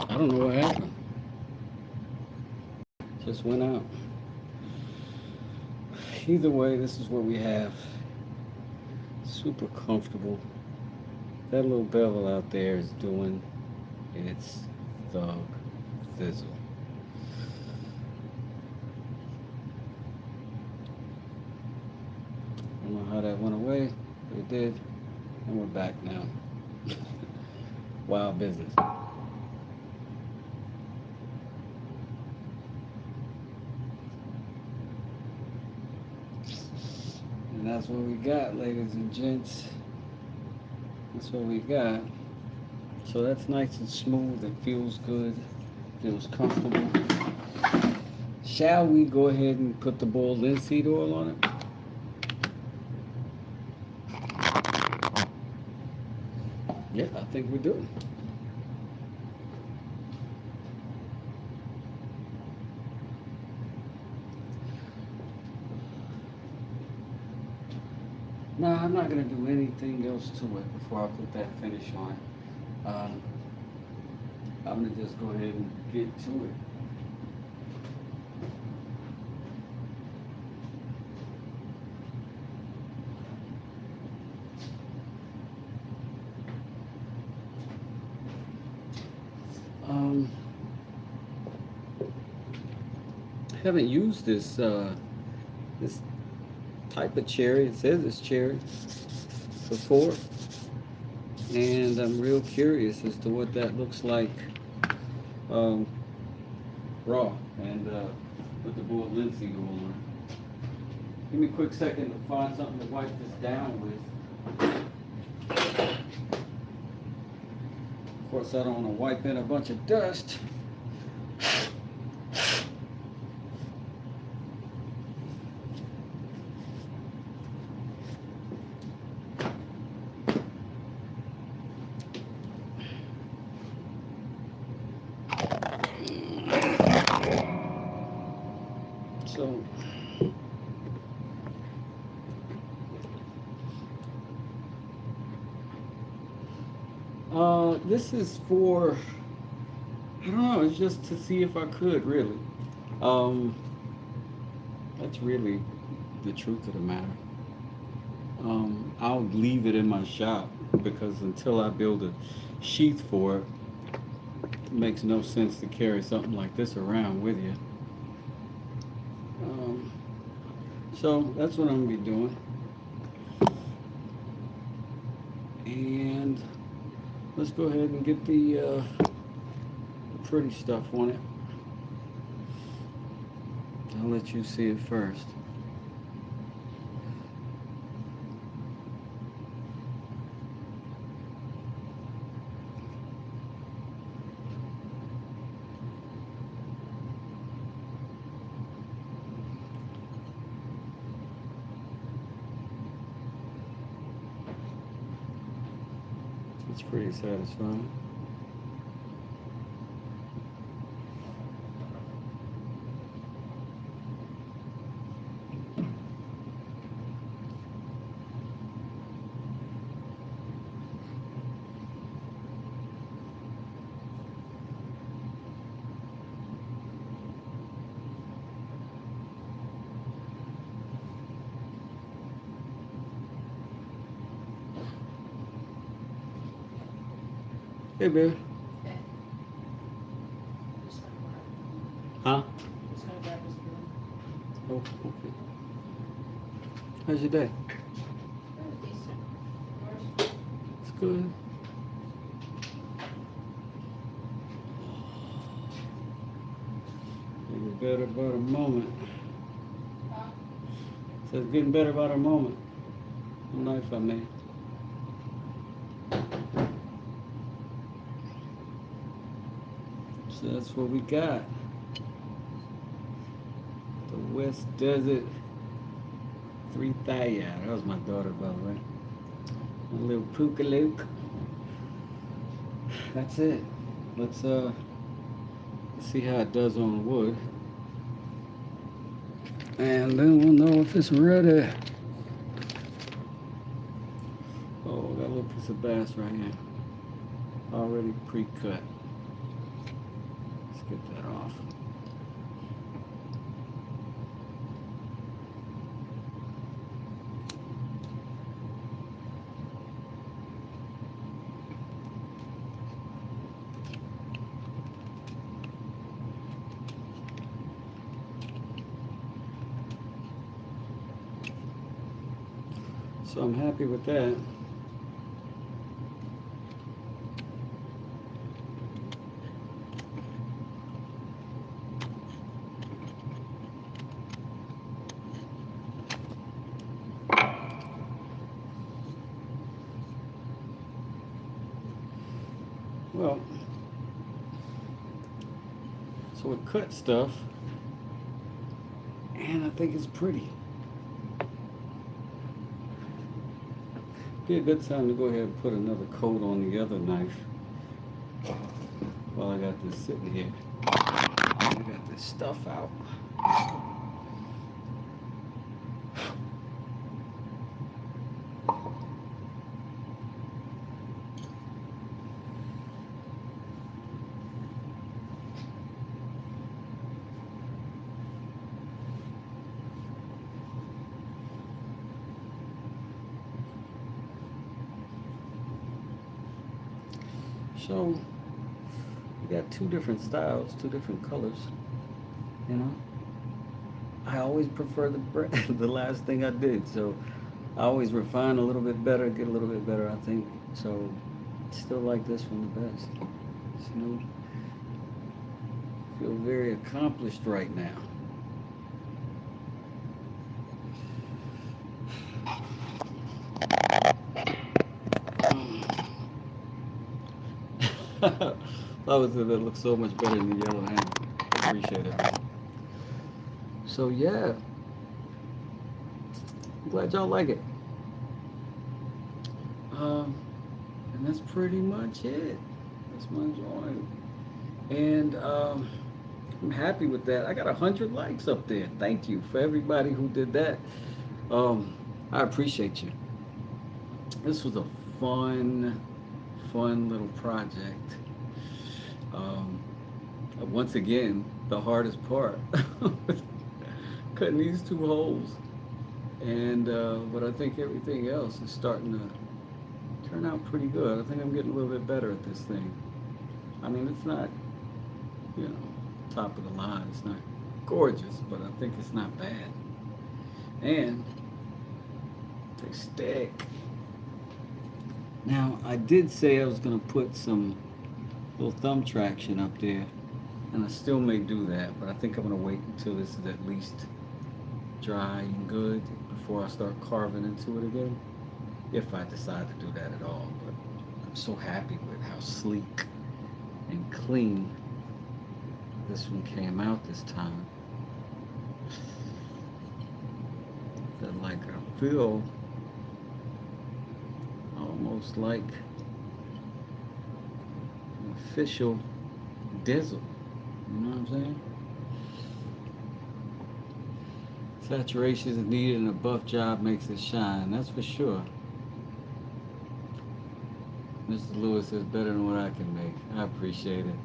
S1: I don't know what happened. Just went out. Either way, this is what we have. Super comfortable. That little bevel out there is doing its thug fizzle. I don't know how that went away, but it did. And we're back now. Wild business. And that's what we got, ladies and gents. That's what we got. So that's nice and smooth. It feels good. Feels comfortable. Shall we go ahead and put the boiled linseed oil on it? Yeah, I think we do. No, I'm not going to do anything else to it before I put that finish on it. I'm going to just go ahead and get to it. I haven't used this this type of cherry. It says it's cherry before, and I'm real curious as to what that looks like raw and with the boiled linseed oil on it. Give me a quick second to find something to wipe this down with. Of course, I don't want to wipe in a bunch of dust. So, this is for, I don't know, it's just to see if I could, really. That's really the truth of the matter. I'll leave it in my shop because until I build a sheath for it, it makes no sense to carry something like this around with you. So that's what I'm going to be doing. And let's go ahead and get the pretty stuff on it. I'll let you see it first. It's pretty satisfying. Hey, baby. Huh? Oh, okay. How's your day? It's good. Getting better about a moment. So it's getting better about a moment. A knife I made. So that's what we got. The West Desert 3000. That was my daughter, by the way. A little Pookaloo. That's it. Let's see how it does on wood. And then we'll know if it's ready. Oh, got a little piece of bass right here. Already pre-cut. Let's get that off. So I'm happy with that. Well, so we cut stuff, and I think it's pretty. Be a good time to go ahead and put another coat on the other knife while I got this sitting here. I got this stuff out. So we got two different styles, two different colors. You know, I always prefer the last thing I did. So I always refine a little bit better, get a little bit better, I think. So still like this one the best. You know, feel very accomplished right now. Flowers that look so much better in the yellow hand. Appreciate it. So yeah, I'm glad y'all like it. And that's pretty much it. That's my joint. And I'm happy with that. I got 100 likes up there. Thank you for everybody who did that. I appreciate you. This was a fun little project. Once again, the hardest part, cutting these two holes. And but I think everything else is starting to turn out pretty good. I think I'm getting a little bit better at this thing. I mean, it's not, you know, top of the line. It's not gorgeous, but I think it's not bad. And they stick. Now, I did say I was going to put some little thumb traction up there, and I still may do that, but I think I'm going to wait until this is at least dry and good before I start carving into it again, if I decide to do that at all. But I'm so happy with how sleek and clean this one came out this time. That like I feel almost like official Dizzle. You know what I'm saying? Saturation is needed and a buff job makes it shine. That's for sure. Mr. Lewis says better than what I can make. I appreciate it.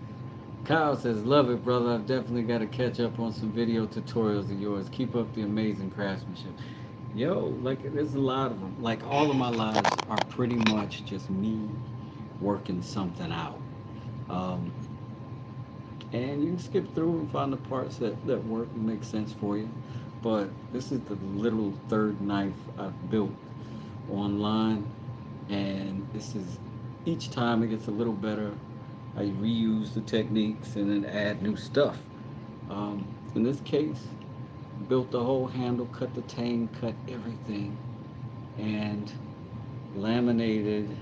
S1: Kyle says, love it, brother. I've definitely got to catch up on some video tutorials of yours. Keep up the amazing craftsmanship. Yo, like, there's a lot of them. Like, all of my lives are pretty much just me working something out. And you can skip through and find the parts that work and make sense for you. But this is the literal third knife I've built online. And this is, each time it gets a little better. I reuse the techniques and then add new stuff. In this case, built the whole handle, cut the tang, cut everything, and laminated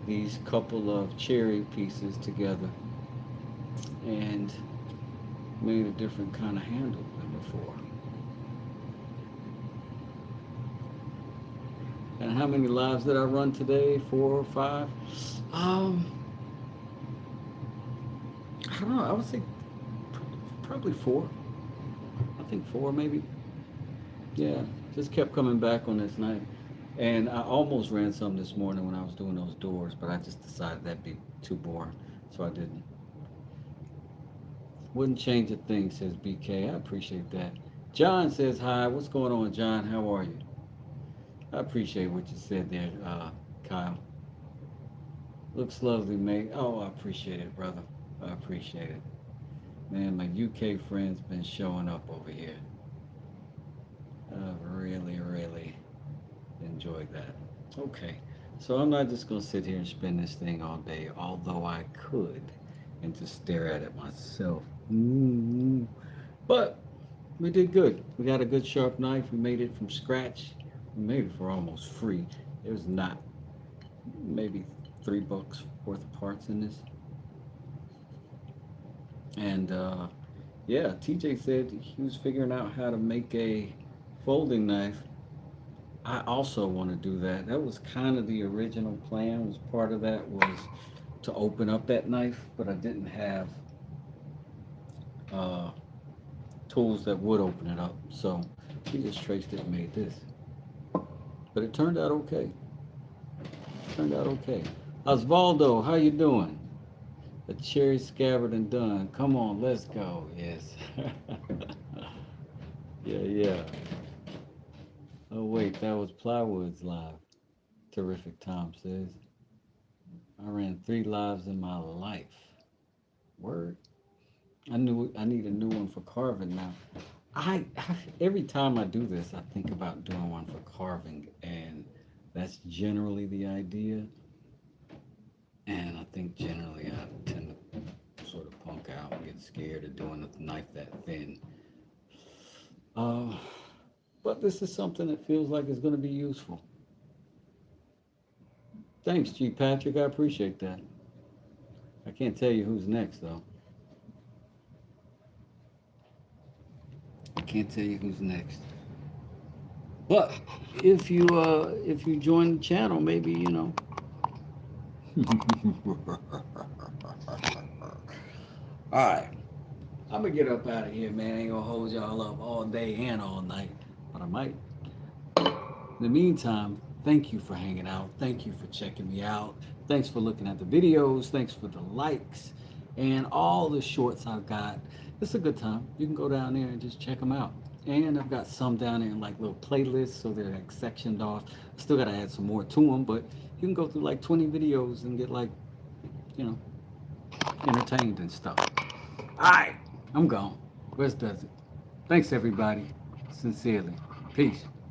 S1: these couple of cherry pieces together and made a different kind of handle than before. And how many lives did I run today? 4 or 5? I don't know. I would say probably 4. I think 4 maybe. Yeah, just kept coming back on this night. And I almost ran some this morning when I was doing those doors, but I just decided that'd be too boring, so I didn't. Wouldn't change a thing, says BK. I appreciate that. John says hi. What's going on, John? How are you? I appreciate what you said there, Kyle. Looks lovely, mate. Oh, I appreciate it, brother. I appreciate it. Man, my UK friends been showing up over here. I've really, really enjoyed that. Okay, so I'm not just gonna sit here and spin this thing all day, although I could, and just stare at it myself. But we did good. We got a good sharp knife. We made it from scratch. We made it for almost free. It was not maybe $3 worth of parts in this. And yeah, TJ said he was figuring out how to make a folding knife. I also want to do that. That was kind of the original plan. Was part of that was to open up that knife, but I didn't have tools that would open it up. So we just traced it and made this. But it turned out okay. Turned out okay. Osvaldo, how you doing? A cherry scabbard and done. Come on, let's go. Yes. Yeah. Oh wait, that was Plywood's live. Terrific, Tom says. I ran 3 lives in my life. Word. I knew I need a new one for carving now. Every time I do this, I think about doing one for carving, and that's generally the idea. And I think generally I tend to sort of punk out and get scared of doing a knife that thin. But this is something that feels like it's going to be useful. Thanks, G. Patrick. I appreciate that. I can't tell you who's next, though. I can't tell you who's next. But if you join the channel, maybe, you know. All right. I'm going to get up out of here, man. I ain't going to hold y'all up all day and all night, but I might. In the meantime, thank you for hanging out. Thank you for checking me out. Thanks for looking at the videos. Thanks for the likes and all the shorts I've got. It's a good time. You can go down there and just check them out. And I've got some down there in like little playlists, so they're like sectioned off. I still got to add some more to them, but you can go through like 20 videos and get like, you know, entertained and stuff. All right, I'm gone. West does it. Thanks, everybody. Sincerely. Peace.